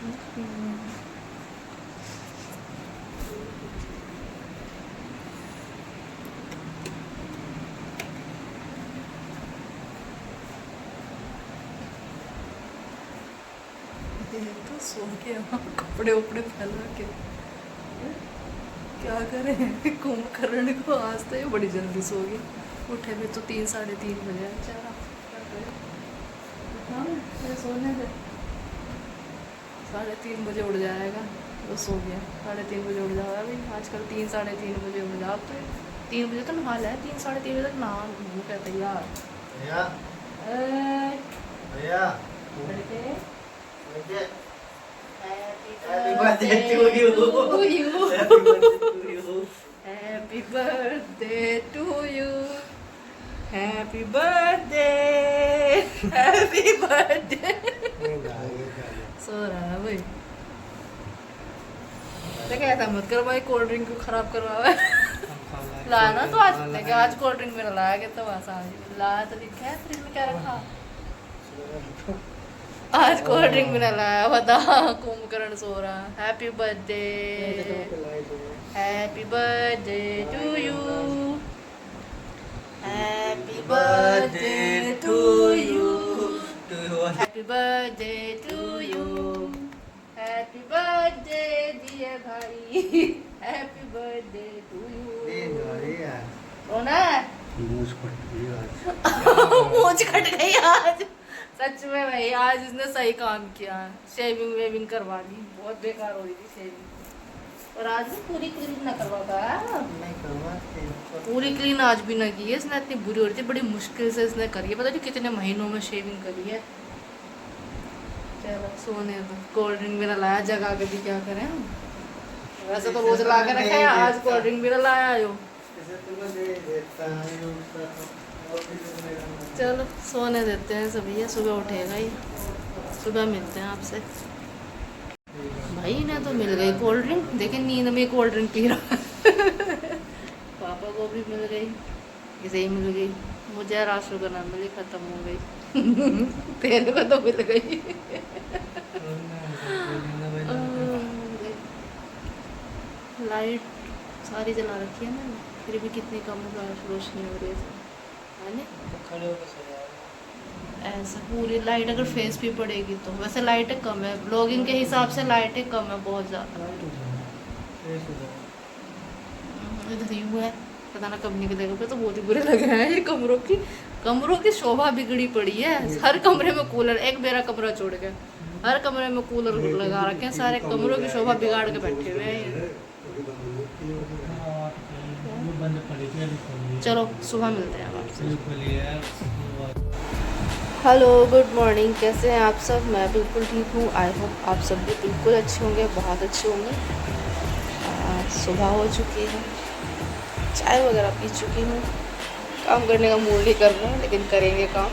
तो सो के कपड़े उपड़े फैला के क्या करें। कुंभकर्ण को आज तो ये बड़ी जल्दी सो गई। उठे भी तो 3-3:30 बजे बेचारा। क्या करें, हाँ ये सोने दे। 3:30 बजे उठ जाएगा तो सो गया। 3:30 बजे उठ जाएगा भाई आजकल। 3-3:30 बजे उठ जाओ तो 3 बजे तो नहा है। 3-3:30 बजे तक नहा वो कहते हैं यार भैया भैया Happy birthday to you. Happy birthday to you. Happy birthday. Happy birthday. सो रहा है भाई। देखा ऐसा मत करो भाई, कोल्ड ड्रिंक को खराब करवाओ। लाना तो आज लेके आज कोल्ड ड्रिंक मेरा लाया गया तो वैसा लाया तो दिखा है फ्रिज में क्या रखा। आज कोल्ड ड्रिंक भी ना लाया। बता कुंभकर्ण सो रहा। Happy birthday, happy birthday to you, happy birthday to you, happy birthday to you, happy birthday dear भाई, हैप्पी बर्थडे टू यू। रोना मूंछ कट गई आज। सच में भाई आज इसने सही काम किया। शेविंग वेविंग करवा दी, बहुत बेकार हो रही थी शेविंग। और आज भी पूरी क्लीन ना करवाता। पूरी क्लीन आज भी ना की है इसने। इतनी बुरी हो रही थी, बड़ी मुश्किल से इसने करी है। पता नहीं कितने महीनों में शेविंग करी है। चलो सोने दो। कोल्ड ड्रिंक भी ना लाया, जगा के भी क्या करें। वैसे तो रोज ला के रखा है, आज कोल्ड ड्रिंक भी ना लाया हो। चलो सोने देते हैं सभी। है सुबह उठेगा ही, सुबह मिलते हैं आपसे। भाई इन्हें तो मिल गई कोल्ड ड्रिंक। देखिए नींद में कोल्ड ड्रिंक पी रहा है। पापा को भी मिल गई, इसे ही मिल गई। मुझे राशु का नाम मिली, खत्म हो गई। तेरे को तो मिल गई। लाइट सारी जला रखी है ना, फिर भी कितनी कम रोशनी हो रही है ऐसा। पूरी लाइट अगर फेस पे पड़ेगी तो वैसे लाइटें कम है, ब्लॉगिंग के हिसाब से लाइटें कम है बहुत ज़्यादा। इधर यूँ है, पता ना कब निकलेगा। फिर तो बहुत ही बुरे लग रहे हैं ये कमरों की शोभा बिगड़ी पड़ी है। हर कमरे में कूलर, एक मेरा कमरा छोड़ के हर कमरे में कूलर लगा रखे हैं। सारे कमरों की शोभा बिगाड़ के बैठे हुए हैं। चलो सुबह मिलते हैं आपसे। हेलो गुड मॉर्निंग, कैसे हैं आप सब। मैं बिल्कुल ठीक हूँ। आई होप आप सब भी बिल्कुल अच्छे होंगे, बहुत अच्छे होंगे। सुबह हो चुकी है, चाय वगैरह पी चुकी हूँ। काम करने का मूड नहीं कर रहा है, लेकिन करेंगे काम।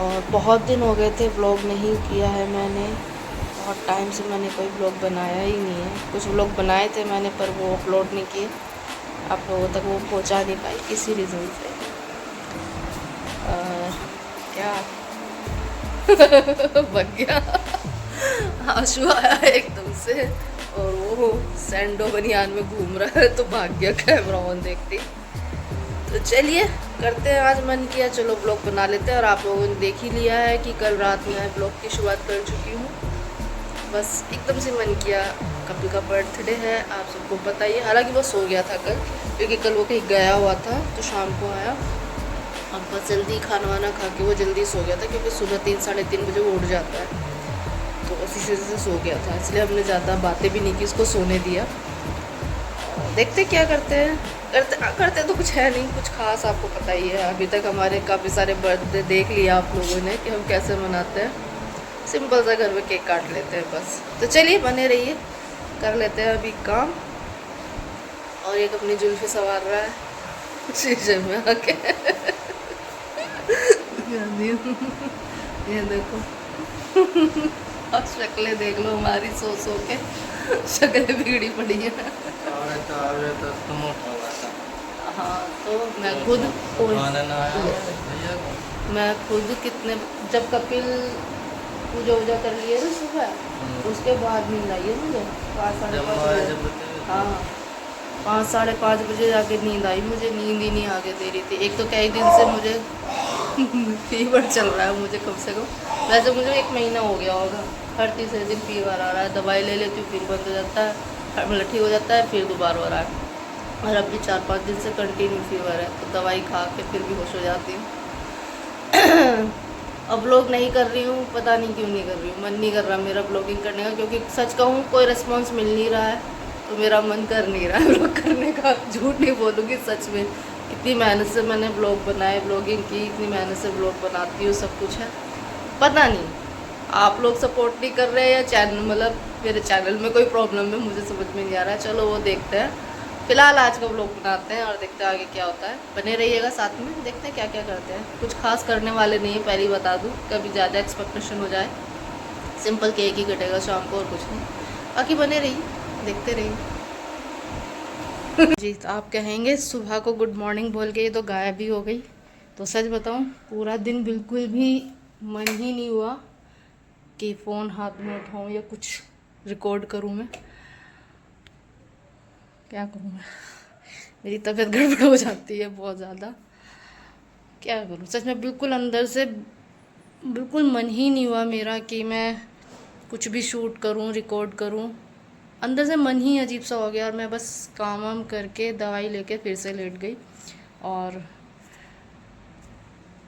और बहुत दिन हो गए थे ब्लॉग नहीं किया है मैंने। बहुत टाइम से मैंने कोई ब्लॉग बनाया ही नहीं है। कुछ ब्लॉग बनाए थे मैंने, पर वो अपलोड नहीं किए, आप लोगों तक वो पहुंचा नहीं पाई किसी रीज़न से। क्या बन गया। आंसू आया एकदम से, और वो सैंडो बनियान में घूम रहा है तो भाग गया कैमरा ऑन देखते। तो चलिए करते हैं। आज मन किया चलो ब्लॉग बना लेते हैं। और आप लोगों ने देख ही लिया है कि कल रात में ब्लॉग की शुरुआत कर चुकी हूँ। बस एकदम से मन किया। कपिल का बर्थडे है, आप सबको पता ही है। हालांकि वो सो गया था कल, क्योंकि कल वो कहीं गया हुआ था तो शाम को आया। अब बस जल्दी खाना वाना खा के वो जल्दी सो गया था, क्योंकि सुबह 3-3:30 बजे वो उठ जाता है। तो उसी से सो गया था, इसलिए हमने ज़्यादा बातें भी नहीं की, उसको सोने दिया। देखते क्या करते हैं। करते तो कुछ है नहीं, कुछ खास आपको पता ही है। अभी तक हमारे काफ़ी सारे बर्थडे देख लिया आप लोगों ने कि हम कैसे मनाते हैं। सिंपल सा घर में केक काट लेते हैं बस। तो चलिए बने रहिए, कर लेते हैं अभी काम। और एक अपनी जुल्फी संवार रहा है शीशे में आके। ये देखो, और शक्लें देख लो हमारी, सो के शक्लें बिगड़ी पड़ी है। हाँ तो मैं खुद कितने, जब कपिल पूजा वूजा कर लिए ना सुबह, उसके बाद नींद आई है मुझे 5-5:30 बजे। हाँ 5-5:30 बजे जाके नींद आई मुझे, नींद ही नहीं आगे दे रही थी। एक तो कई दिन से मुझे फीवर चल रहा है मुझे कम से कम, वैसे मुझे 1 महीना हो गया होगा, हर तीसरे दिन फीवर आ रहा है। दवाई ले लेती हूँ फिर बंद हो जाता है, मतलब ठीक हो जाता है, फिर दोबारा हो रहा है। और अब भी 4-5 दिन से कंटिन्यू फीवर है, तो दवाई खा के फिर भी होश हो जाती हूँ। अब ब्लॉग नहीं कर रही हूँ, पता नहीं क्यों नहीं कर रही हूँ, मन नहीं कर रहा मेरा ब्लॉगिंग करने का, क्योंकि सच कहूँ कोई रिस्पॉन्स मिल नहीं रहा है, तो मेरा मन कर नहीं रहा है ब्लॉग करने का। झूठ नहीं बोलूँगी, सच में इतनी मेहनत से मैंने ब्लॉग बनाए, ब्लॉगिंग की, इतनी मेहनत से ब्लॉग बनाती हूँ, सब कुछ है। पता नहीं आप लोग सपोर्ट नहीं कर रहे हैं या चैनल, मतलब मेरे चैनल में कोई प्रॉब्लम है, मुझे समझ में नहीं आ रहा है। चलो वो देखते हैं, फिलहाल आज का ब्लॉग बनाते हैं और देखते हैं आगे क्या होता है। बने रहिएगा साथ में, देखते हैं क्या क्या करते हैं। कुछ खास करने वाले नहीं है, पहले ही बता दूँ, कभी ज़्यादा एक्सपेक्टेशन हो जाए। सिंपल केक ही कटेगा शाम को और कुछ नहीं, बाकी बने रहिए, देखते रहिए। जी तो आप कहेंगे सुबह को गुड मॉर्निंग बोल के ये तो गायब ही हो गई। तो सच बताऊं पूरा दिन बिल्कुल भी मन ही नहीं हुआ कि फ़ोन हाथ में उठाऊं या कुछ रिकॉर्ड करूं। मैं क्या करूं, मैं मेरी तबीयत गड़बड़ हो जाती है बहुत ज़्यादा, क्या करूं। सच में बिल्कुल अंदर से बिल्कुल मन ही नहीं हुआ मेरा कि मैं कुछ भी शूट करूं, रिकॉर्ड करूं। अंदर से मन ही अजीब सा हो गया और मैं बस काम वाम करके दवाई लेके फिर से लेट गई और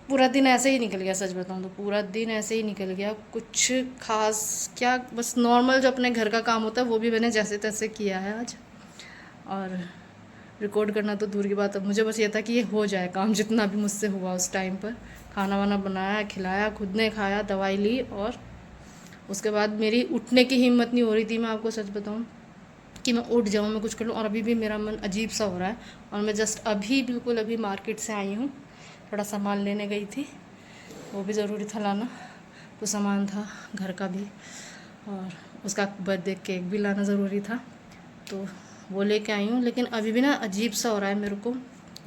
पूरा दिन ऐसे ही निकल गया। सच बताऊं तो पूरा दिन ऐसे ही निकल गया, कुछ खास क्या, बस नॉर्मल जो अपने घर का काम होता है वो भी मैंने जैसे तैसे किया है आज। और रिकॉर्ड करना तो दूर की बात है, मुझे बस ये था कि ये हो जाए काम जितना भी मुझसे हुआ उस टाइम पर। खाना वाना बनाया, खिलाया, खुद ने खाया, दवाई ली और उसके बाद मेरी उठने की हिम्मत नहीं हो रही थी। मैं आपको सच बताऊं कि मैं उठ जाऊं, मैं कुछ कर लूं, और अभी भी मेरा मन अजीब सा हो रहा है। और मैं जस्ट अभी बिल्कुल अभी मार्केट से आई हूं, थोड़ा सामान लेने गई थी, वो भी ज़रूरी था लाना, तो सामान था घर का भी और उसका बर्थडे केक भी लाना ज़रूरी था, तो वो लेके आई हूँ। लेकिन अभी भी ना अजीब सा हो रहा है मेरे को,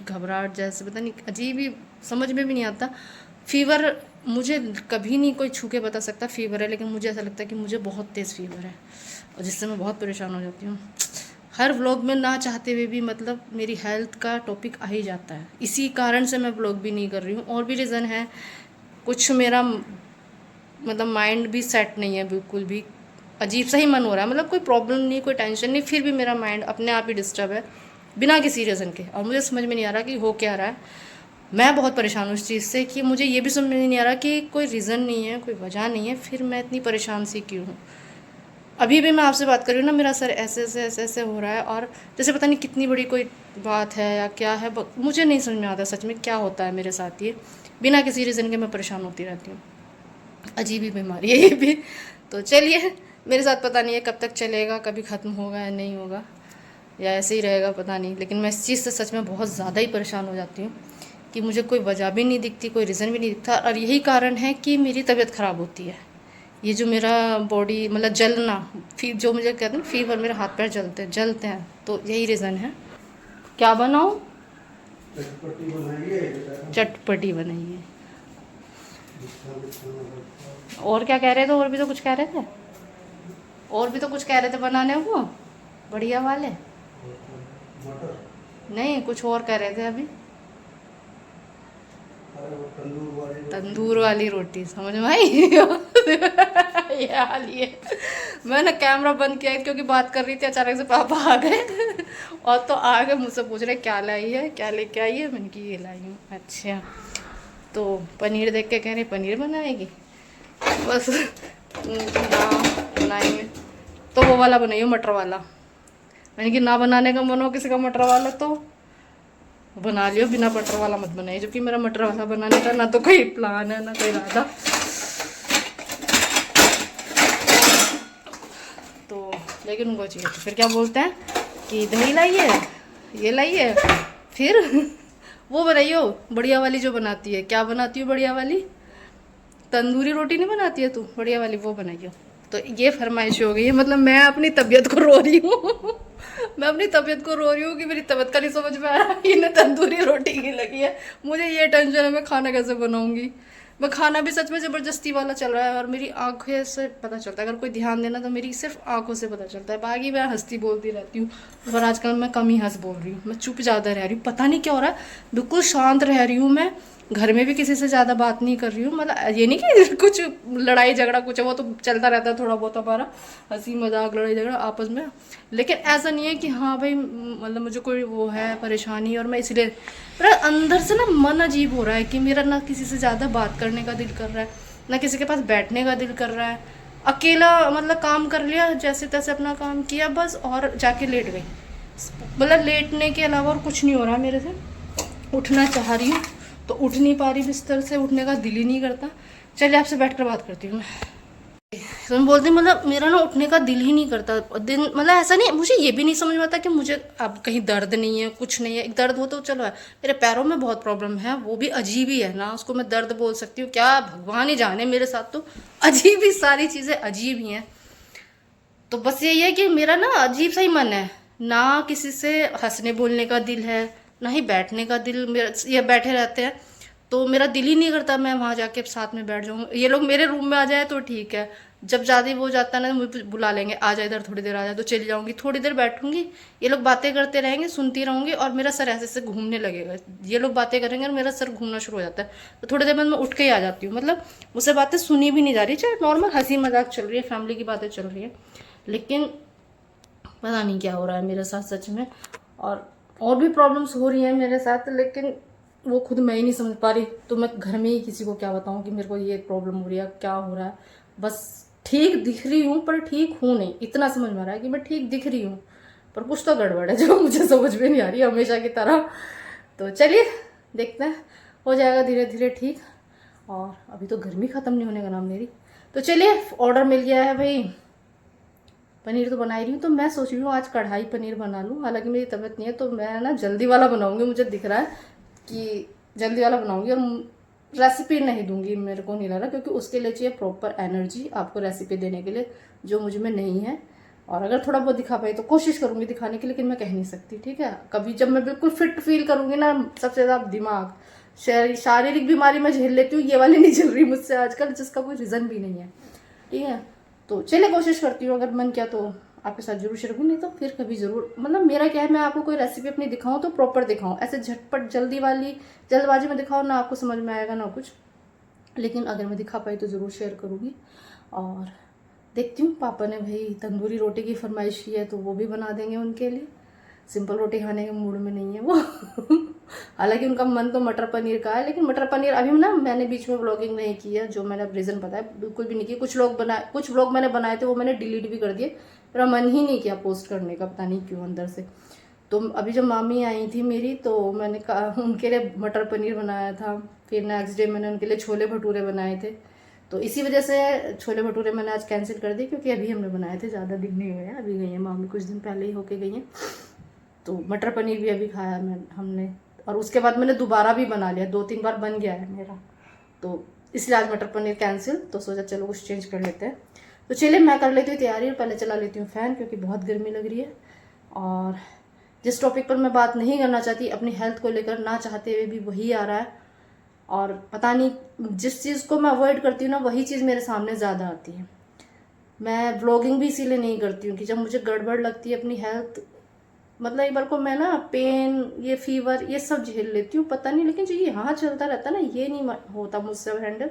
घबराहट जैसे, पता नहीं अजीब ही, समझ में भी नहीं आता। फीवर मुझे कभी नहीं कोई छू के बता सकता फीवर है, लेकिन मुझे ऐसा लगता है कि मुझे बहुत तेज़ फीवर है और जिससे मैं बहुत परेशान हो जाती हूँ। हर व्लॉग में ना चाहते हुए भी मतलब मेरी हेल्थ का टॉपिक आ ही जाता है, इसी कारण से मैं व्लॉग भी नहीं कर रही हूँ। और भी रीज़न है, कुछ मेरा मतलब माइंड भी सेट नहीं है, बिल्कुल भी अजीब सा ही मन हो रहा है, मतलब कोई प्रॉब्लम नहीं, कोई टेंशन नहीं, फिर भी मेरा माइंड अपने आप ही डिस्टर्ब है बिना किसी रीज़न के। और मुझे समझ में नहीं आ रहा कि हो क्या रहा है। मैं बहुत परेशान हूँ इस चीज़ से कि मुझे ये भी समझ में नहीं आ रहा कि कोई रीज़न नहीं है, कोई वजह नहीं है, फिर मैं इतनी परेशान सी क्यों हूँ। अभी भी मैं आपसे बात कर रही हूँ ना, मेरा सर ऐसे ऐसे ऐसे ऐसे हो रहा है और जैसे पता नहीं कितनी बड़ी कोई बात है या क्या है, मुझे नहीं समझ में आता सच में क्या होता है मेरे साथ। ये बिना किसी रीज़न के मैं परेशान होती रहती हूँ, अजीब ही बीमारी है ये भी। तो चलिए, मेरे साथ पता नहीं है कब तक चलेगा, कभी ख़त्म होगा या नहीं होगा या ऐसे ही रहेगा, पता नहीं। लेकिन मैं इस चीज़ से सच में बहुत ज़्यादा ही परेशान हो जाती हूँ कि मुझे कोई वजह भी नहीं दिखती, कोई रीज़न भी नहीं दिखता, और यही कारण है कि मेरी तबीयत ख़राब होती है। ये जो मेरा बॉडी मतलब जलना, जो मुझे कहते हैं फीवर, मेरे हाथ पैर जलते हैं, तो यही रीज़न है। क्या बनाऊँ? चटपटी बनाइए। और क्या कह रहे थे? और भी तो कुछ कह रहे थे, और भी तो कुछ कह रहे थे बनाने को बढ़िया वाले। नहीं, कुछ और कह रहे थे अभी, तंदूर वाली रोटी। समझ में आई? ये हाल ये, मैंने कैमरा बंद किया क्योंकि बात कर रही थी, अचानक से पापा आ गए और तो आ गए मुझसे पूछ रहे क्या लाई है, क्या लेके आई है। मैंने की ये लाई हूँ। अच्छा, तो पनीर देख के कह रही पनीर बनाएगी, बस ना बनाएंगे तो वो वाला बनाइए, मटर वाला। मैंने कि ना बनाने का मन हो किसी का मटर वाला तो बना लियो, बिना मटर वाला मत बनाइए, जबकि मेरा मटर वाला बनाने का ना तो कोई प्लान है ना कोई इरादा। तो लेकिन उनको चाहिए, तो फिर क्या बोलते हैं कि दही लाइए, ये लाइए, फिर वो बनाइयो बढ़िया वाली जो बनाती है। क्या बनाती हो बढ़िया वाली? तंदूरी रोटी नहीं बनाती है तू, बढ़िया वाली वो बनाइयो। तो ये फरमाइश हो गई है, मतलब मैं अपनी तबीयत को रो रही हूँ मैं अपनी तबीयत को रो रही हूँ कि मेरी तबीयत का नहीं समझ में आ रहा, इन्हें तंदूरी रोटी की लगी है, मुझे ये टेंशन है मैं खाना कैसे बनाऊँगी। मैं खाना भी सच में ज़बरदस्ती वाला चल रहा है, और मेरी आंखें से पता चलता है, अगर कोई ध्यान देना तो मेरी सिर्फ आंखों से पता चलता है। बाकी मैं हंसती बोलती रहती हूँ, पर आजकल मैं कम ही हंस बोल रही हूँ, मैं चुप ज़्यादा रह रही हूँ, पता नहीं क्या हो रहा है, बिल्कुल शांत रह रही हूँ मैं। घर में भी किसी से ज़्यादा बात नहीं कर रही हूँ, मतलब ये नहीं कि कुछ लड़ाई झगड़ा कुछ है, वो तो चलता रहता है थोड़ा बहुत हमारा, हंसी मजाक लड़ाई झगड़ा आपस में, लेकिन ऐसा नहीं है कि हाँ भाई मतलब मुझे कोई वो है परेशानी और मैं इसलिए, मेरा अंदर से ना मन अजीब हो रहा है कि मेरा ना किसी से ज़्यादा बात करने का दिल कर रहा है, ना किसी के पास बैठने का दिल कर रहा है। अकेला मतलब काम कर लिया जैसे तैसे अपना काम किया बस, और जाके लेट गई, मतलब लेटने के अलावा और कुछ नहीं हो रहा मेरे से। उठना चाह रही हूँ तो उठ नहीं पा रही, बिस्तर से उठने का दिल ही नहीं करता। चलिए आपसे बैठकर बात करती हूँ मैं। तो मैं बोलती मतलब मेरा ना उठने का दिल ही नहीं करता दिन, मतलब ऐसा नहीं, मुझे ये भी नहीं समझ में आता कि मुझे अब कहीं दर्द नहीं है कुछ नहीं है, एक दर्द हो तो चलो है, मेरे पैरों में बहुत प्रॉब्लम है, वो भी अजीब ही है ना, उसको मैं दर्द बोल सकती हूँ क्या, भगवान ही जाने, मेरे साथ तो अजीब ही सारी चीज़ें अजीब ही हैं। तो बस यही है कि मेरा ना अजीब सा ही मन है, ना किसी से हंसने बोलने का दिल है, ना ही बैठने का दिल, मेरा ये बैठे रहते हैं तो मेरा दिल ही नहीं करता मैं वहाँ जाके साथ में बैठ जाऊँ। ये लोग मेरे रूम में आ जाए तो ठीक है, जब ज़्यादा वो जाता है ना मुझे बुला लेंगे, आ जा इधर थोड़ी देर आ जा, तो चली जाऊँगी, थोड़ी देर बैठूंगी, ये लोग बातें करते रहेंगे सुनती रहूँगी और मेरा सर ऐसे ऐसे घूमने लगेगा, ये लोग बातें करेंगे और मेरा सर घूमना शुरू हो जाता है, तो थोड़ी देर बाद मैं उठ के ही आ जाती हूँ, मतलब मुझसे बातें सुनी भी नहीं जा रही, चाहे नॉर्मल हंसी मजाक चल रही है, फैमिली की बातें चल रही है, लेकिन पता नहीं क्या हो रहा है मेरे साथ सच में। और भी प्रॉब्लम्स हो रही हैं मेरे साथ, लेकिन वो खुद मैं ही नहीं समझ पा रही, तो मैं घर में ही किसी को क्या बताऊं कि मेरे को ये प्रॉब्लम हो रही है, क्या हो रहा है। बस ठीक दिख रही हूँ पर ठीक हूँ नहीं, इतना समझ में आ रहा है कि मैं ठीक दिख रही हूँ पर कुछ तो गड़बड़ है जो मुझे समझ में नहीं आ रही हमेशा की तरह। तो चलिए देखते हैं, हो जाएगा धीरे धीरे ठीक। और अभी तो गर्मी ख़त्म नहीं होने का नाम मेरी। तो चलिए ऑर्डर मिल गया है भाई, पनीर तो बना ही रही हूँ, तो मैं सोच रही हूँ आज कढ़ाई पनीर बना लूँ, हालांकि मेरी तबीयत नहीं है तो मैं ना जल्दी वाला बनाऊंगी, मुझे दिख रहा है कि जल्दी वाला बनाऊंगी, और रेसिपी नहीं दूंगी, मेरे को नहीं लग रहा, क्योंकि उसके लिए चाहिए प्रॉपर एनर्जी आपको रेसिपी देने के लिए, जो मुझ में नहीं है। और अगर थोड़ा बहुत दिखा पाई तो कोशिश करूंगी दिखाने की, लेकिन मैं कह नहीं सकती, ठीक है। कभी जब मैं बिल्कुल फिट फील करूंगी ना, सबसे ज़्यादा दिमाग शारीरिक बीमारी मैं झेल लेती हूँ, ये वाली नहीं झेल रही मुझसे आजकल, जिसका कोई रीज़न भी नहीं है, ठीक है। तो चलिए कोशिश करती हूँ, अगर मन किया तो आपके साथ जरूर शेयर करूँ, नहीं तो फिर कभी ज़रूर, मतलब मेरा क्या है, मैं आपको कोई रेसिपी अपनी दिखाऊँ तो प्रॉपर दिखाऊँ, ऐसे झटपट जल्दबाजी में दिखाऊँ ना आपको समझ में आएगा ना कुछ, लेकिन अगर मैं दिखा पाई तो ज़रूर शेयर करूँगी। और देखती हूँ, पापा ने भाई तंदूरी रोटी की फरमाइश की है तो वो भी बना देंगे उनके लिए, सिंपल रोटी खाने के मूड में नहीं है वो हालांकि उनका मन तो मटर पनीर का है, लेकिन मटर पनीर अभी ना मैंने बीच में व्लॉगिंग नहीं की है, जो मैंने अब रीज़न बताया बिल्कुल भी नहीं की, कुछ व्लॉग मैंने बनाए थे वो मैंने डिलीट भी कर दिए, मेरा मन ही नहीं किया पोस्ट करने का, पता नहीं क्यों अंदर से। तो अभी जब मामी आई थी मेरी तो मैंने कहा उनके लिए मटर पनीर बनाया था, फिर नेक्स्ट डे मैंने उनके लिए छोले भटूरे बनाए थे, तो इसी वजह से छोले भटूरे मैंने आज कैंसिल कर दिए, क्योंकि अभी हमने बनाए थे, ज़्यादा दिन नहीं हुए हैं, अभी गई हैं मामी, कुछ दिन पहले ही होके गई हैं। तो मटर पनीर भी अभी खाया हमने, और उसके बाद मैंने दोबारा भी बना लिया, 2-3 बार बन गया है मेरा, तो इसलिए आज मटर पनीर कैंसिल, तो सोचा चलो कुछ चेंज कर लेते हैं। तो चलिए मैं कर लेती हूँ तैयारी, और पहले चला लेती हूँ फ़ैन, क्योंकि बहुत गर्मी लग रही है। और जिस टॉपिक पर मैं बात नहीं करना चाहती अपनी हेल्थ को लेकर, ना चाहते हुए भी वही आ रहा है, और पता नहीं जिस चीज़ को मैं अवॉइड करती हूँ ना वही चीज़ मेरे सामने ज़्यादा आती है। मैं व्लॉगिंग भी इसीलिए नहीं करती हूँ कि जब मुझे गड़बड़ लगती है अपनी हेल्थ, मतलब एक बार को मैं ना पेन, ये फीवर, ये सब झेल लेती हूँ, पता नहीं, लेकिन जो ये यहाँ चलता रहता है ना, ये नहीं होता मुझसे हैंडल।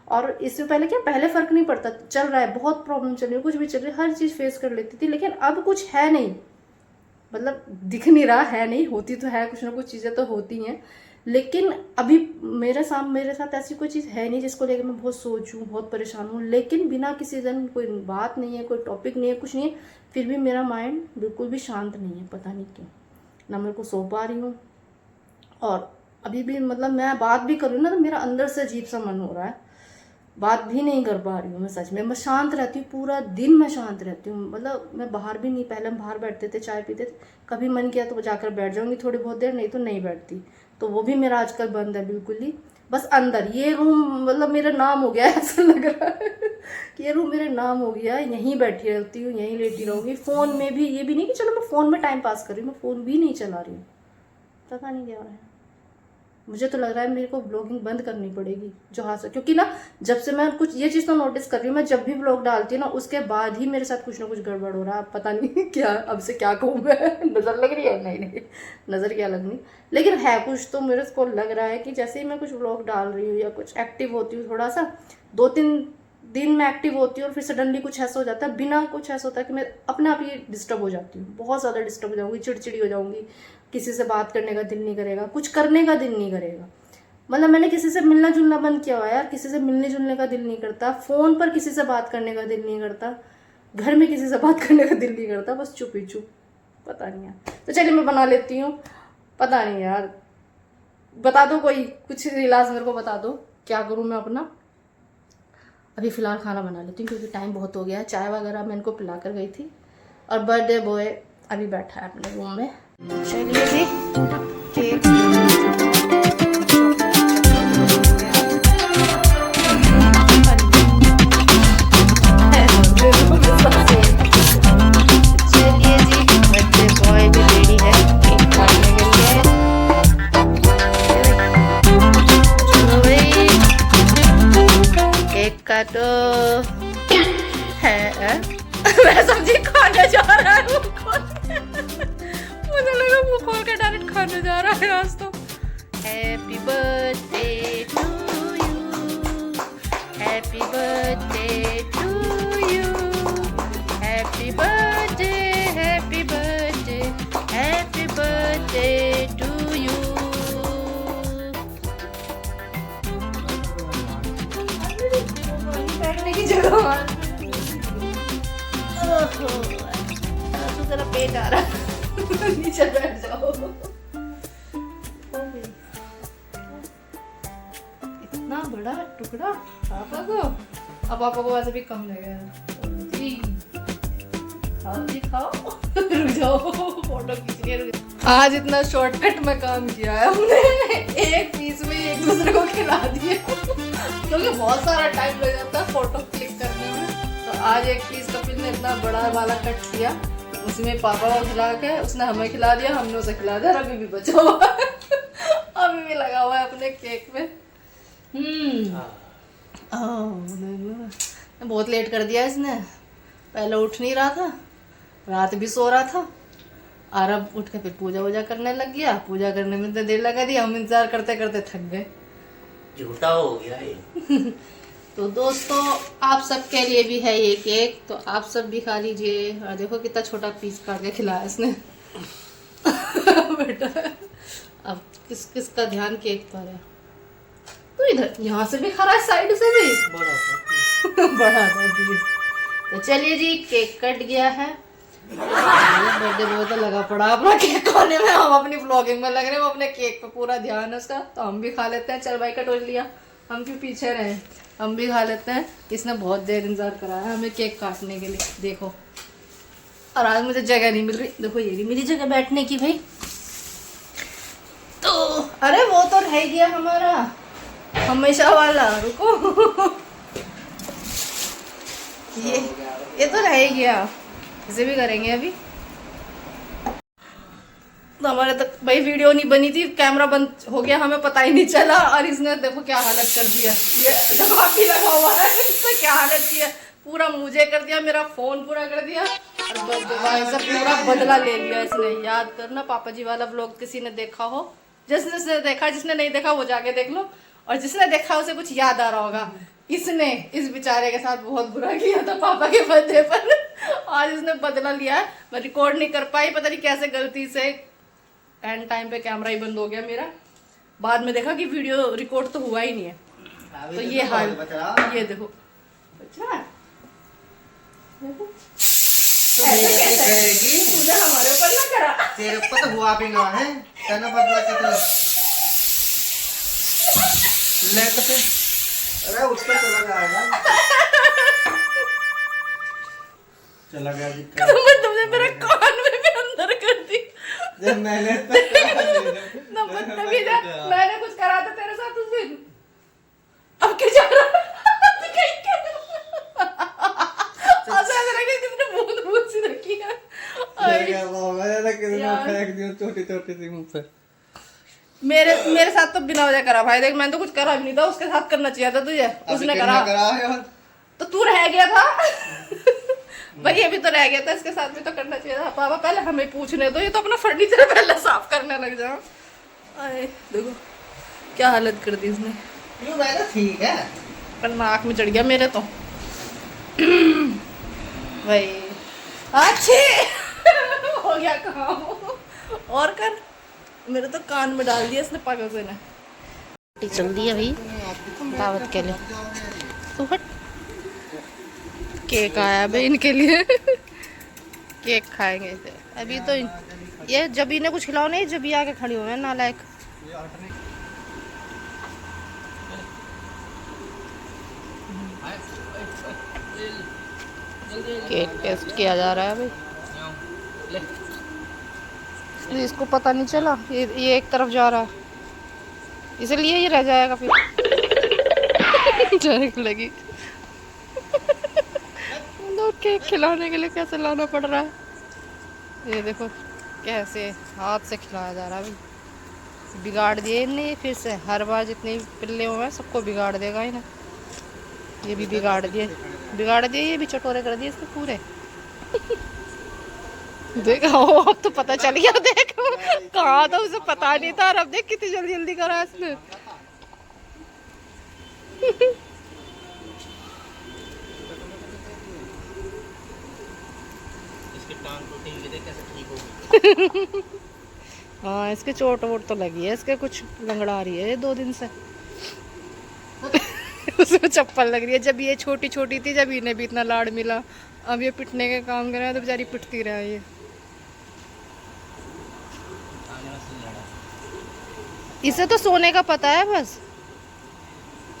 और इससे पहले क्या, पहले फ़र्क नहीं पड़ता, चल रहा है बहुत प्रॉब्लम चल रही है, कुछ भी चल रही है, हर चीज़ फेस कर लेती थी, लेकिन अब कुछ है नहीं, मतलब दिख नहीं रहा है नहीं, होती तो है कुछ ना कुछ चीज़ें तो होती हैं, लेकिन अभी मेरे साथ ऐसी कोई चीज़ है नहीं जिसको लेकर मैं बहुत सोचूं, बहुत परेशान हूँ, लेकिन बिना किसी रीज़न, कोई बात नहीं है, कोई टॉपिक नहीं है, कुछ नहीं है, फिर भी मेरा माइंड बिल्कुल भी शांत नहीं है, पता नहीं क्यों, ना मेरे को सो पा रही हूँ। और अभी भी मतलब मैं बात भी कर रही हूँ ना तो मेरा अंदर से अजीब सा मन हो रहा है, बात भी नहीं कर पा रही हूँ मैं सच में। मैं शांत रहती हूँ, पूरा दिन मैं शांत रहती हूँ, मतलब मैं बाहर भी नहीं, पहले हम बाहर बैठते थे, चाय पीते थे, कभी मन किया तो जाकर बैठ जाऊँगी थोड़ी बहुत देर, नहीं तो नहीं बैठती, तो वो भी मेरा आजकल बंद है बिल्कुल ही। बस अंदर ये रूम मतलब मेरा नाम हो गया है, ऐसा लग रहा है कि ये रूम मेरे नाम हो गया है, यहीं बैठी रहती हूँ, यहीं लेटी रहूँगी। फ़ोन में भी ये भी नहीं कि चलो मैं फ़ोन में टाइम पास कर रही हूँ, मैं फ़ोन भी नहीं चला रही हूँ, पता नहीं क्या हो रहा है। मुझे तो लग रहा है मेरे को ब्लॉगिंग बंद करनी पड़ेगी जो हाथ से, क्योंकि ना जब से मैं कुछ ये चीज़ तो नोटिस कर रही हूँ, मैं जब भी ब्लॉग डालती हूँ ना उसके बाद ही मेरे साथ कुछ ना कुछ गड़बड़ हो रहा है। पता नहीं क्या, अब से क्या कहूँ मैं, नज़र लग रही है? नहीं नहीं, नज़र क्या लगनी, लेकिन है कुछ तो मेरे को लग रहा है कि जैसे ही मैं कुछ ब्लॉग डाल रही हूँ या कुछ एक्टिव होती हूँ थोड़ा सा, 2-3 दिन में एक्टिव होती हूँ और फिर सडनली कुछ ऐसा हो जाता है, बिना कुछ ऐसा होता है कि मैं अपने आप ही डिस्टर्ब हो जाती हूँ, बहुत ज़्यादा डिस्टर्ब हो जाऊँगी, चिड़चिड़ी हो जाऊँगी, किसी से बात करने का दिल नहीं करेगा, कुछ करने का दिल नहीं करेगा। मतलब मैंने किसी से मिलना जुलना बंद किया हुआ है यार, किसी से मिलने जुलने का दिल नहीं करता, फ़ोन पर किसी से बात करने का दिल नहीं करता, घर में किसी से बात करने का दिल नहीं करता, बस चुप ही चुप। पता नहीं यार, तो चलिए मैं बना लेती हूँ। पता नहीं यार, बता दो कोई कुछ इलाज मेरे को बता दो, क्या करूँ मैं अपना। अभी फ़िलहाल खाना बना लेती हूँ क्योंकि टाइम बहुत हो गया है। चाय वगैरह मैं इनको पिला कर गई थी और बर्थडे बॉय अभी बैठा है अपने रूम में। चलिए जी, केक चलिए जी, बर्थडे बॉय भी रेडी है केक काटने के लिए। चलो भाई केक काटो। है मैं सब्जी खाने जा रहा है, मुझे लगा मुंह खोल के डायरेक्ट खाने जा रहा है आज तो। Happy birthday to you, happy birthday to you, happy birthday, happy birthday, happy birthday to you. बैठने की जगह तो तेरा पेट आ रहा है, नीचे बैठ जाओ। इतना बड़ा टुकड़ा पापा को, अब पापा को वैसे भी कम लगेगा जी। खाओ जी खाओ, रुक जाओ फोटो खींच के रुक। आज इतना शॉर्टकट में काम किया है हमने, एक पीस में एक दूसरे को खिला दिए क्योंकि बहुत सारा टाइम लग जाता है फोटो क्लिक करने में। तो आज एक पीस कपिल ने इतना बड़ा वाला कट किया, उसमें पापा को खिला के उसने हमें खिला दिया, हमने उसे खिला दिया, अभी भी बचा हुआ है अभी भी लगा हुआ है अपने केक में। बहुत लेट कर दिया इसने, पहले उठ नहीं रहा था, रात भी सो रहा था और अब उठ के फिर पूजा वूजा करने लग गया। पूजा करने में तो देर लगा दी, हम इंतजार करते करते थक गए, झूठा हो गया ये। तो दोस्तों आप सबके लिए भी है ये केक, तो आप सब भी खा लीजिए। और देखो कितना छोटा पीस काट के खिलाया इसने बेटा। अब किस किस का ध्यान केक पर है, तो इधर यहाँ से भी खा रहा है, साइड से भी बड़ा था प्लीज। तो चलिए जी, केक कट गया है, बर्थडे बॉय तो लगा पड़ा अपना केक खाने में, हम अपनी व्लॉगिंग में लग रहे हैं, वो अपने केक पे पूरा ध्यान है उसका। तो हम भी खा लेते हैं, चल भाई कटोर लिया, हम क्यों पीछे रहे, हम भी खा लेते हैं। इसने बहुत देर इंतजार कराया हमें केक काटने के लिए, देखो। और आज मुझे जगह नहीं मिल रही, देखो ये नहीं मिली जगह बैठने की भाई। तो अरे वो तो रह गया हमारा हमेशा वाला, रुको ये तो रह गया, इसे भी करेंगे अभी। तो हमारे तक भाई वीडियो नहीं बनी थी, कैमरा बंद हो गया, हमें पता ही नहीं चला। और इसने देखो क्या हालत कर दिया, ये जब काफी लगा हुआ है इसने क्या हालत की है, पूरा मुझे कर दिया, मेरा फोन पूरा कर दिया और भाई सब पूरा बदला ले लिया इसने। याद करना पापा जी वाला व्लॉग किसी ने देखा हो, जिसने देखा, जिसने नहीं देखा वो जाके देख लो, और जिसने देखा उसे कुछ याद आ रहा होगा। इसने इस बेचारे के साथ बहुत बुरा किया था पापा के बर्थडे पर, आज इसने बदला लिया है। मैं रिकॉर्ड नहीं कर पाई, पता नहीं कैसे गलती से एंड टाइम पे कैमरा ही बंद हो गया मेरा, बाद में देखा कि वीडियो रिकॉर्ड तो हुआ ही नहीं है। तो ये हाल, ये देखो अच्छा देखो, तूने हमारे ऊपर ना करा, तेरे ऊपर तो हुआ भी ना है, कहना बदला कितना लेट पे। अरे उठ के चला जाएगा, चला गया जी। तुमने मेरे कान में भी अंदर कर दी। मैंने मैंने कुछ करा था तेरे साथ उस दिन, अब क्या जा रहा बूंद सी रखी है, छोटी छोटी सी मुंह पे। मेरे मेरे साथ तो बिना वजह करा भाई, देख मैंने तो कुछ करा भी नहीं था, उसके साथ करना चाहिए था तुझे, उसने करा तो तू रह गया था। भाई अभी तो रह गया था, इसके साथ भी तो करना चाहिए था। पापा पहले हमें पूछने दो, ये तो अपना फर्नीचर पहले साफ करने लग जाओ। अरे देखो क्या हालत कर दी इसने। ठीक है पर नाक में चढ़ गया मेरे तो। भाई अच्छे हो गया काम और कर, मेरे तो कान में डाल दिया इसने पागल से ने। चल दी है भाई दावत के लिए, तो हट। केक आया भाई इनके लिए। केक खाएंगे इसे अभी तो। ये जब इन्हें कुछ खिलाओ नहीं, जब ये आके खड़ी हुए हैं नालायक। केक टेस्ट किया जा रहा है भाई, इसको पता नहीं चला ये एक तरफ जा रहा है, इसलिए ये रह जाएगा फिर। डर लगी। तो केक खिलाने के लिए कैसे लाना पड़ रहा है, ये देखो कैसे हाथ से खिलाया जा रहा है भाई। बिगाड़ दिए इन्हें फिर से, हर बार जितने पिल्ले हुए हैं सबको बिगाड़ देगा इन्हें। ये भी बिगाड़ दिए ये भी चटोरे कर दिए इसके पूरे। देखा हो अब तो पता चल गया, देख कहा था उसे पता नहीं था, और अब देख कितनी जल्दी जल्दी करा इसने। इसकी टांग टूटी, देख कैसे ठीक होगी। हाँ इसके चोट वोट तो लगी है, इसके कुछ लंगड़ा रही है ये 2 दिन से। उसको चप्पल लग रही है, जब ये छोटी छोटी थी, जब इन्हें भी इतना लाड़ मिला, अब ये पिटने के काम कर रहा है तो बेचारी पिटती रहा ये। इसे तो सोने का पता है बस।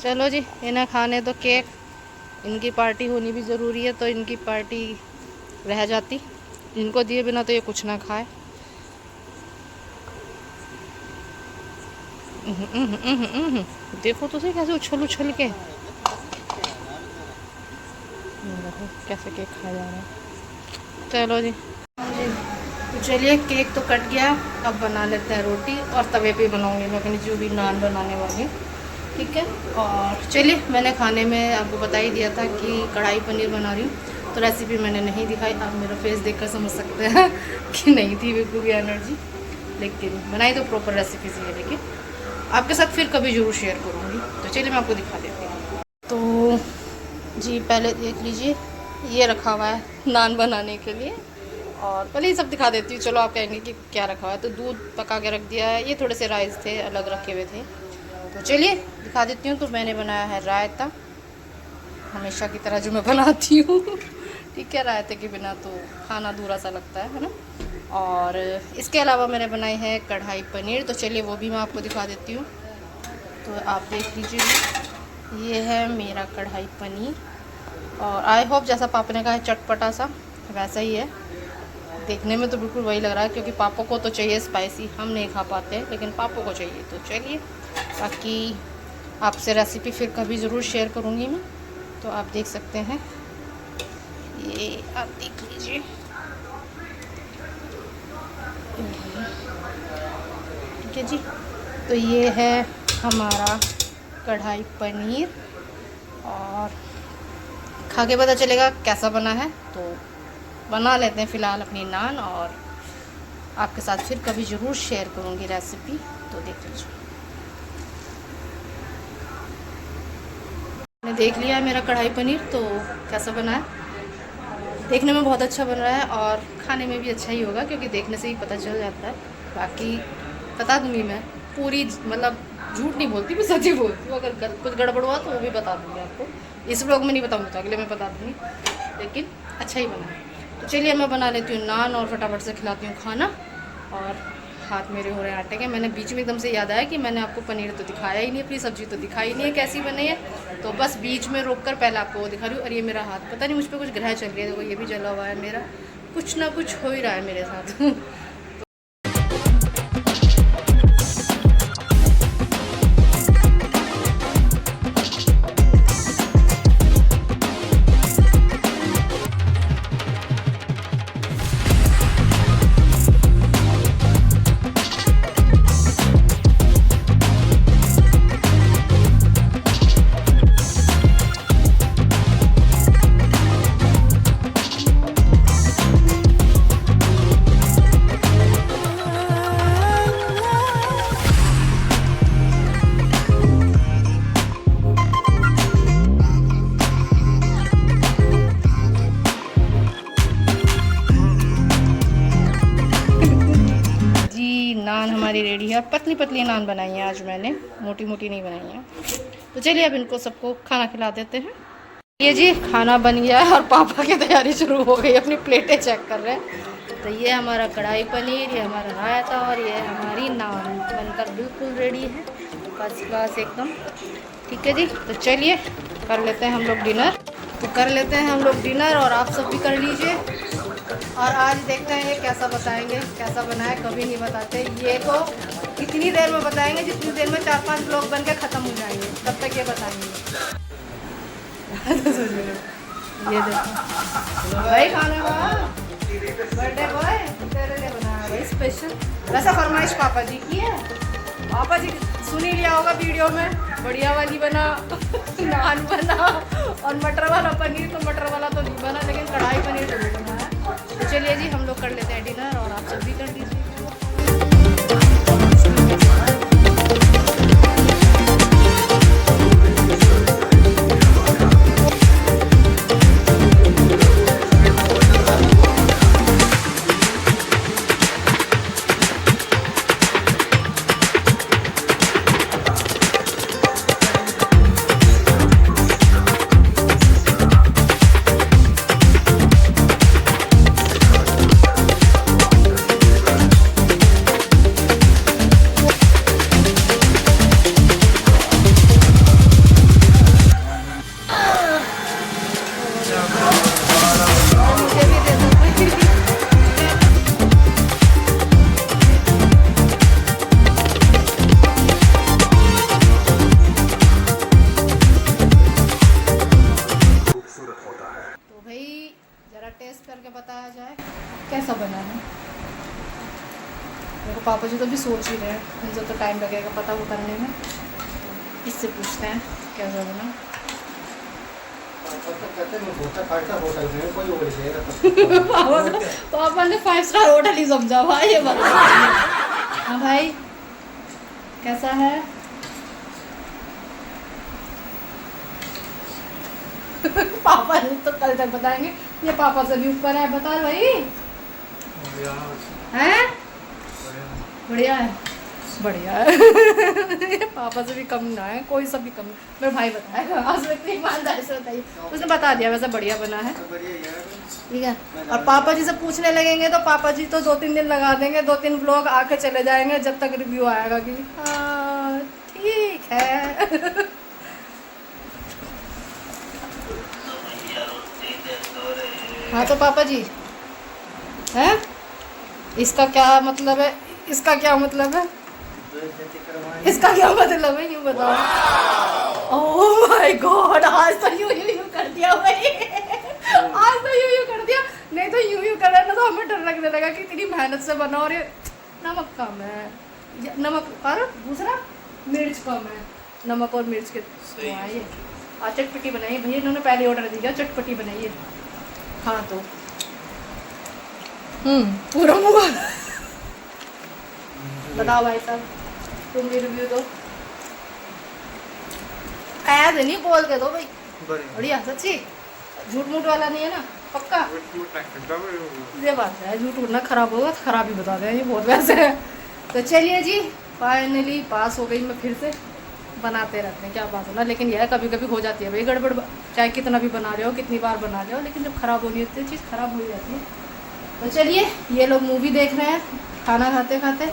चलो जी इन्हें खाने तो केक, इनकी पार्टी होनी भी ज़रूरी है, तो इनकी पार्टी रह जाती, इनको दिए बिना तो ये कुछ ना खाए। देखो तो सही कैसे उछल उछल के, देखो कैसे केक खाया जा रहा है। चलो जी तो चलिए केक तो कट गया, अब बना लेते हैं रोटी, और तवे पे बनाऊंगी मैं अपनी जो भी नान बनाने वाली, ठीक है। और चलिए मैंने खाने में आपको बता ही दिया था कि कढ़ाई पनीर बना रही हूँ, तो रेसिपी मैंने नहीं दिखाई, आप मेरा फेस देखकर समझ सकते हैं कि नहीं थी बिल्कुल भी एनर्जी, लेकिन बनाई तो प्रॉपर रेसिपी से है, लेकिन आपके साथ फिर कभी ज़रूर शेयर करूँगी। तो चलिए मैं आपको दिखा देती हूँ। तो जी पहले देख लीजिए ये रखा हुआ है नान बनाने के लिए, और पहले ये सब दिखा देती हूँ। चलो आप कहेंगे कि क्या रखा हुआ है, तो दूध पका के रख दिया है, ये थोड़े से राइस थे अलग रखे हुए थे, तो चलिए दिखा देती हूँ। तो मैंने बनाया है रायता, हमेशा की तरह जो मैं बनाती हूँ। ठीक है, रायते के बिना तो खाना अधूरा सा लगता है ना। और इसके अलावा मैंने बनाई है कढ़ाई पनीर, तो चलिए वो भी मैं आपको दिखा देती हूँ। तो आप देख लीजिए ये है मेरा कढ़ाई पनीर, और आई होप जैसा पापा ने कहा है चटपटा सा वैसा ही है, देखने में तो बिल्कुल वही लग रहा है, क्योंकि पापा को तो चाहिए स्पाइसी, हम नहीं खा पाते हैं, लेकिन पापा को चाहिए। तो चलिए बाकी आपसे रेसिपी फिर कभी ज़रूर शेयर करूँगी मैं। तो आप देख सकते हैं, ये आप देख लीजिए, ठीक है जी। तो ये है हमारा कढ़ाई पनीर, और खा के पता चलेगा कैसा बना है। तो बना लेते हैं फ़िलहाल अपनी नान, और आपके साथ फिर कभी ज़रूर शेयर करूँगी रेसिपी, तो देख लीजिए। मैंने देख लिया है मेरा कढ़ाई पनीर तो कैसा बना है, देखने में बहुत अच्छा बन रहा है, और खाने में भी अच्छा ही होगा, क्योंकि देखने से ही पता चल जाता है। बाकी बता दूँगी मैं पूरी, मतलब झूठ नहीं बोलती, मैं सच ही बोलती हूँ। अगर कुछ गड़बड़ हुआ तो वो भी बता दूँगी आपको, इस ब्लॉग में नहीं बताऊँगी तो अगले में बता दूँगी, लेकिन अच्छा ही बना है। तो चलिए मैं बना लेती हूँ नान, और फटाफट से खिलाती हूँ खाना। और हाथ मेरे हो रहे हैं आटे के, मैंने बीच में एकदम से याद आया कि मैंने आपको पनीर तो दिखाया ही नहीं, अपनी सब्ज़ी तो दिखाई नहीं है कैसी बनी है, तो बस बीच में रोक कर पहले आपको वो दिखा रही हूँ। और ये मेरा हाथ, पता नहीं मुझ पर कुछ ग्रह चल रही है, देखो ये भी जला हुआ है मेरा, कुछ ना कुछ हो ही रहा है मेरे साथ। हमारी रेडी है। और पतली पतली नान बनाई है आज मैंने, मोटी मोटी नहीं बनाई है। तो चलिए अब इनको सबको खाना खिला देते हैं। ये जी खाना बन गया है और पापा की तैयारी शुरू हो गई, अपनी प्लेटें चेक कर रहे हैं। तो ये हमारा कढ़ाई पनीर, ये हमारा रायता और ये हमारी नान बनकर बिल्कुल रेडी है, फर्स्ट क्लास एकदम। ठीक है जी, तो चलिए कर लेते हैं हम लोग डिनर। तो कर लेते हैं हम लोग डिनर और आप सब भी कर लीजिए। और आज देखते हैं ये कैसा बताएंगे, कैसा बना है, कभी नहीं बताते। ये तो इतनी देर में बताएंगे जितनी देर में 4-5 ब्लॉग बन के ख़त्म हो जाएंगे, तब तक ये बताएंगे। ये देखो भाई खाना बर्थडे बॉय तेरे लिए बनाया भाई स्पेशल। वैसा फरमाइश पापा जी की है, पापा जी सुन ही लिया होगा वीडियो में, बढ़िया वाली बना नान बना और मटर वाला पनीर। तो मटर वाला तो नहीं बना, लेकिन कढ़ाई पनीर जरूर बना है। तो चलिए जी हम लोग कर लेते हैं डिनर और आप सब भी कर दीजिए। टेस्ट करके बताया जाए कैसा बना है। मेरे को पापा जी तो भी सोच ही रहे हैं, मुझे तो टाइम लगेगा पता वो करने में। इससे पूछते हैं कैसा बना। पापा ने 5 स्टार होटल ही समझा भाई, ये बता। हाँ भाई कैसा है? पापा ने तो कल तक बताएंगे, ये पापा से भी ऊपर है। बता भाई हैं? बढ़िया है, बढ़िया है। पापा से भी कम ना है, कोई सा भी कम। मेरे भाई बताएगा, आज इतनी ईमानदारी से बताइए। उसने बता दिया वैसे बढ़िया बना है, ठीक है। और पापा जी से पूछने लगेंगे तो पापा जी तो 2-3 दिन लगा देंगे, 2-3 ब्लॉग आके चले जाएंगे जब तक रिव्यू आएगा कि हाँ ठीक है। हाँ तो पापा जी हैं, इसका क्या मतलब है? इसका क्या मतलब है? इसका क्या मतलब है? यूँ बताओ। ओह माय गॉड, आज तो यूँ कर दिया भाई। आज तो यूँ कर दिया, नहीं तो यूँ करना ना तो हमें डर लगने लगा कि इतनी मेहनत से बना और ये नमक कम है, नमक और दूसरा मिर्च कम है, नमक और मिर्च के ये चटपटी बनाइए भैया। इन्होंने पहले ऑर्डर दिया चटपटी बनाइए। हाँ तो पूरा मुँह बताओ भाई साहब, तुम भी रिव्यू दो। ऐसे नहीं बोल के दो भाई, बढ़िया सच्ची, झूठ मूठ वाला नहीं है ना, पक्का? ये बात है, झूठ उड़ना खराब होगा तो खराब ही बता दें, ये बहुत वैसे है। तो चलिए जी फाइनली पास हो गई मैं, फिर से बनाते रहते हैं क्या बात होना। लेकिन यह कभी कभी हो जाती है भाई गड़बड़, चाहे कितना भी बना रहे हो, कितनी बार बना रहे हो, लेकिन जब ख़राब होनी होती है चीज़ ख़राब हो जाती है। तो चलिए ये लोग मूवी देख रहे हैं खाना खाते खाते,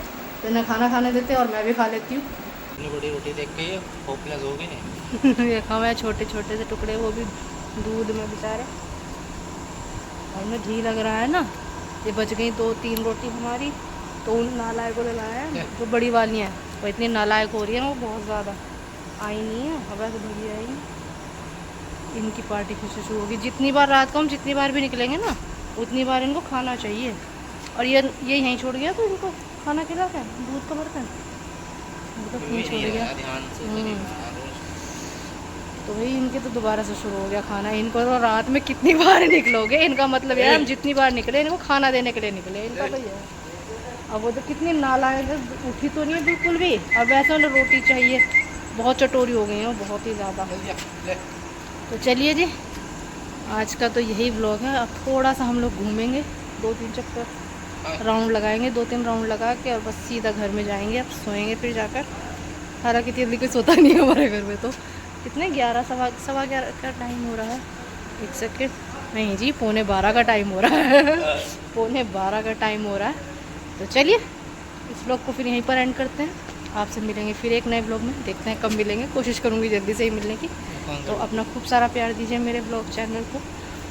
तो इन्हें खाना खाने देते और मैं भी खा लेती हूँ। इतनी बड़ी रोटी देख के होपलेस हो गई नहीं। ये खाओ है छोटे छोटे से टुकड़े, वो भी दूध में बेचारे। और में घी लग रहा है ना, ये बच गई 2-3 रोटी हमारी, तो उन नालायक को ले लाया है जो बड़ी वाली हैं, वो इतनी नालायक हो रही है ना, वो बहुत ज़्यादा आई नहीं है, हवा से भरी आई। इनकी पार्टी फिर से शुरू होगी। जितनी बार रात को हम जितनी बार भी निकलेंगे ना, उतनी बार इनको खाना चाहिए। और ये यहीं छोड़ गया तो इनको खाना खिलाते हैं, दूध का बर्तन नहीं छोड़ गया। तो भाई इनके तो दोबारा से शुरू हो गया खाना। इनको तो रात में कितनी बार निकलोगे, इनका मतलब है हम जितनी बार निकले इनको खाना देने के लिए निकले, इनका तो ये है। अब वो तो कितनी नालायक है, उठी तो नहीं है बिल्कुल भी। अब वैसे उन्हें रोटी चाहिए, बहुत चटोरी हो गई हैं, बहुत ही ज़्यादा। तो चलिए जी आज का तो यही व्लॉग है। अब थोड़ा सा हम लोग घूमेंगे, 2-3 चक्कर राउंड लगाएंगे, 2-3 राउंड लगा के और बस सीधा घर में जाएंगे। अब सोएंगे फिर जाकर। हालांकि इतनी जल्दी कोई सोता नहीं है हमारे घर में। तो कितने 11 सवा 11 का टाइम हो रहा है। 1 सेकेंड, नहीं जी 11:15 का टाइम हो रहा है। 11:15 का टाइम हो रहा है। तो चलिए इस ब्लॉग को फिर यहीं पर एंड करते हैं। आपसे मिलेंगे फिर एक नए ब्लॉग में, देखते हैं कब मिलेंगे, कोशिश करूँगी जल्दी से ही मिलने की। तो अपना खूब सारा प्यार दीजिए मेरे ब्लॉग चैनल को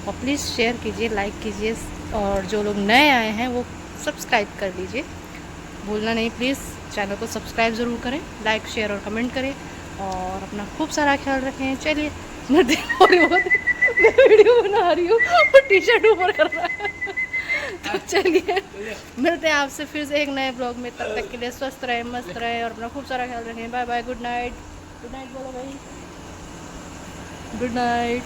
और प्लीज़ शेयर कीजिए, लाइक कीजिए और जो लोग नए आए हैं वो सब्सक्राइब कर लीजिए। भूलना नहीं प्लीज़, चैनल को सब्सक्राइब ज़रूर करें, लाइक शेयर और कमेंट करें और अपना खूब सारा ख्याल रखें। चलिए मैं वीडियो बना रही हूँ और टी शर्ट ऊपर कर रहा है। तो चलिए मिलते हैं आपसे फिर से एक नए ब्लॉग में। तब तक के लिए स्वस्थ रहे, मस्त रहे और अपना खूब सारा ख्याल रखें। Bye bye, good night. Good night बोलो भाई, गुड नाइट।